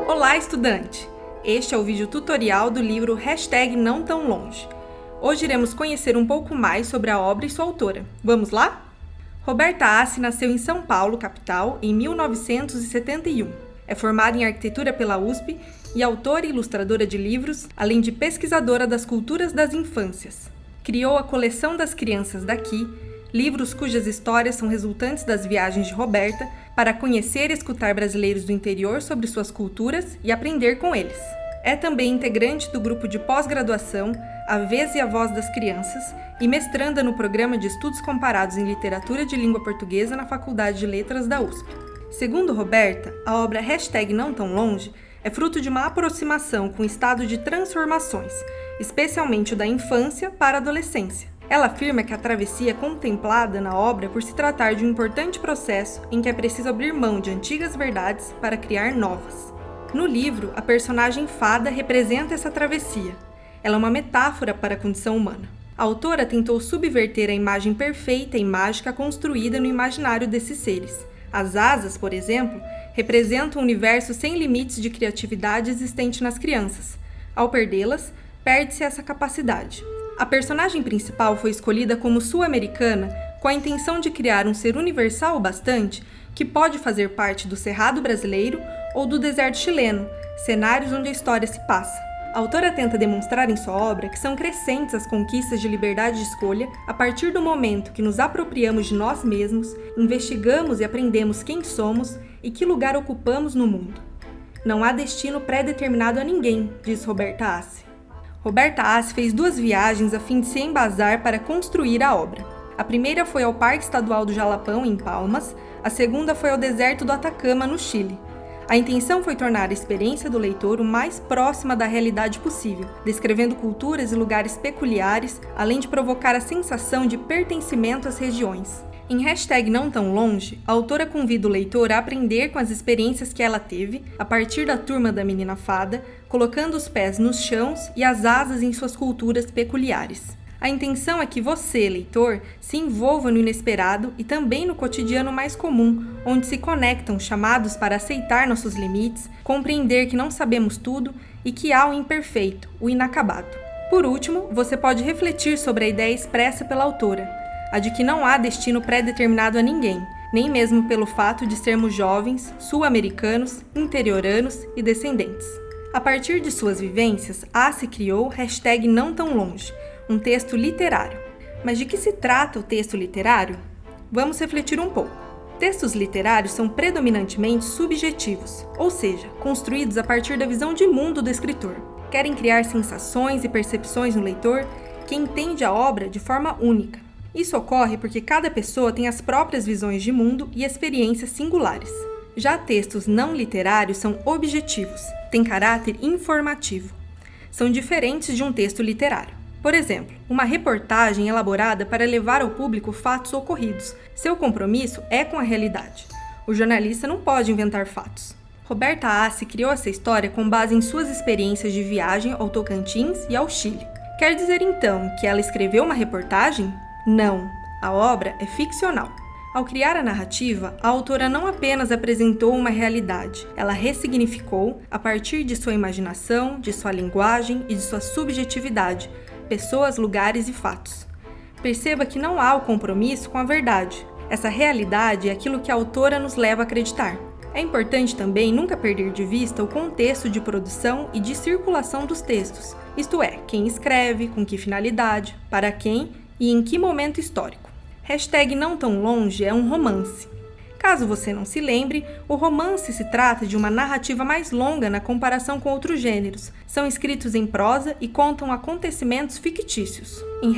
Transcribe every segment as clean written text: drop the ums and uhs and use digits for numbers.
Olá, estudante! Este é o vídeo tutorial do livro #Não Tão Longe. Hoje iremos conhecer um pouco mais sobre a obra e sua autora. Vamos lá? Roberta Assi nasceu em São Paulo, capital, em 1971. É formada em arquitetura pela USP e autora e ilustradora de livros, além de pesquisadora das culturas das infâncias. Criou a Coleção das Crianças daqui, livros cujas histórias são resultantes das viagens de Roberta para conhecer e escutar brasileiros do interior sobre suas culturas e aprender com eles. É também integrante do grupo de pós-graduação A Vez e a Voz das Crianças e mestranda no Programa de Estudos Comparados em Literatura de Língua Portuguesa na Faculdade de Letras da USP. Segundo Roberta, a obra Não Tão Longe é fruto de uma aproximação com o estado de transformações, especialmente o da infância para a adolescência. Ela afirma que a travessia é contemplada na obra por se tratar de um importante processo em que é preciso abrir mão de antigas verdades para criar novas. No livro, a personagem Fada representa essa travessia. Ela é uma metáfora para a condição humana. A autora tentou subverter a imagem perfeita e mágica construída no imaginário desses seres. As asas, por exemplo, representam um universo sem limites de criatividade existente nas crianças. Ao perdê-las, perde-se essa capacidade. A personagem principal foi escolhida como sul-americana com a intenção de criar um ser universal o bastante que pode fazer parte do Cerrado brasileiro ou do deserto chileno, cenários onde a história se passa. A autora tenta demonstrar em sua obra que são crescentes as conquistas de liberdade de escolha a partir do momento que nos apropriamos de nós mesmos, investigamos e aprendemos quem somos e que lugar ocupamos no mundo. Não há destino pré-determinado a ninguém, diz Roberta Assi. Roberta Assi fez 2 viagens a fim de se embasar para construir a obra. A primeira foi ao Parque Estadual do Jalapão, em Palmas, a segunda foi ao deserto do Atacama, no Chile. A intenção foi tornar a experiência do leitor o mais próxima da realidade possível, descrevendo culturas e lugares peculiares, além de provocar a sensação de pertencimento às regiões. Em Não Tão Longe, a autora convida o leitor a aprender com as experiências que ela teve, a partir da turma da menina fada, colocando os pés nos chãos e as asas em suas culturas peculiares. A intenção é que você, leitor, se envolva no inesperado e também no cotidiano mais comum, onde se conectam chamados para aceitar nossos limites, compreender que não sabemos tudo e que há o imperfeito, o inacabado. Por último, você pode refletir sobre a ideia expressa pela autora, a de que não há destino pré-determinado a ninguém, nem mesmo pelo fato de sermos jovens, sul-americanos, interioranos e descendentes. A partir de suas vivências, Assi criou Não Tão Longe, um texto literário. Mas de que se trata o texto literário? Vamos refletir um pouco. Textos literários são predominantemente subjetivos, ou seja, construídos a partir da visão de mundo do escritor. Querem criar sensações e percepções no leitor que entende a obra de forma única. Isso ocorre porque cada pessoa tem as próprias visões de mundo e experiências singulares. Já textos não literários são objetivos, têm caráter informativo. São diferentes de um texto literário. Por exemplo, uma reportagem elaborada para levar ao público fatos ocorridos. Seu compromisso é com a realidade. O jornalista não pode inventar fatos. Roberta Assi criou essa história com base em suas experiências de viagem ao Tocantins e ao Chile. Quer dizer então que ela escreveu uma reportagem? Não, a obra é ficcional. Ao criar a narrativa, a autora não apenas apresentou uma realidade, ela ressignificou, a partir de sua imaginação, de sua linguagem e de sua subjetividade, pessoas, lugares e fatos. Perceba que não há o compromisso com a verdade. Essa realidade é aquilo que a autora nos leva a acreditar. É importante também nunca perder de vista o contexto de produção e de circulação dos textos, isto é, quem escreve, com que finalidade, para quem e em que momento histórico. Não Tão Longe é um romance. Caso você não se lembre, o romance se trata de uma narrativa mais longa na comparação com outros gêneros. São escritos em prosa e contam acontecimentos fictícios. Em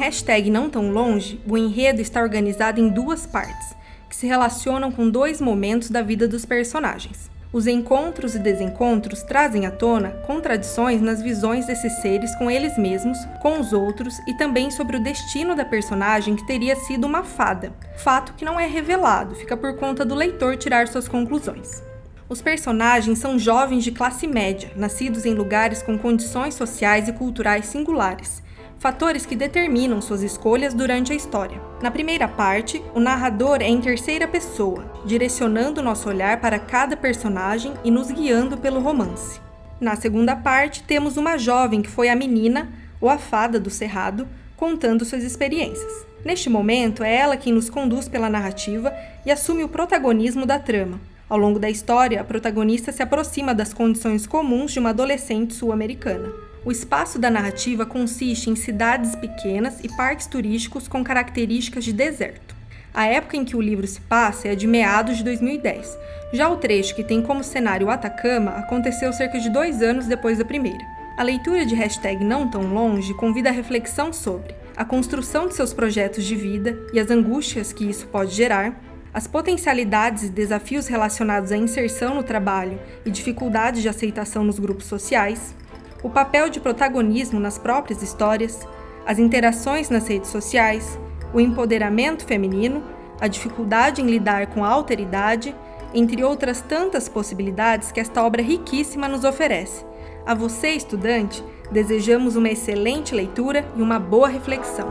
Não Tão Longe, o enredo está organizado em 2 partes, que se relacionam com 2 momentos da vida dos personagens. Os encontros e desencontros trazem à tona contradições nas visões desses seres com eles mesmos, com os outros e também sobre o destino da personagem que teria sido uma fada, fato que não é revelado, fica por conta do leitor tirar suas conclusões. Os personagens são jovens de classe média, nascidos em lugares com condições sociais e culturais singulares, fatores que determinam suas escolhas durante a história. Na primeira parte, o narrador é em terceira pessoa, direcionando nosso olhar para cada personagem e nos guiando pelo romance. Na segunda parte, temos uma jovem que foi a menina, ou a fada do cerrado, contando suas experiências. Neste momento, é ela quem nos conduz pela narrativa e assume o protagonismo da trama. Ao longo da história, a protagonista se aproxima das condições comuns de uma adolescente sul-americana. O espaço da narrativa consiste em cidades pequenas e parques turísticos com características de deserto. A época em que o livro se passa é de meados de 2010. Já o trecho que tem como cenário o Atacama aconteceu cerca de 2 anos depois da primeira. A leitura de #não tão longe convida a reflexão sobre a construção de seus projetos de vida e as angústias que isso pode gerar, as potencialidades e desafios relacionados à inserção no trabalho e dificuldades de aceitação nos grupos sociais, o papel de protagonismo nas próprias histórias, as interações nas redes sociais, o empoderamento feminino, a dificuldade em lidar com a alteridade, entre outras tantas possibilidades que esta obra riquíssima nos oferece. A você, estudante, desejamos uma excelente leitura e uma boa reflexão.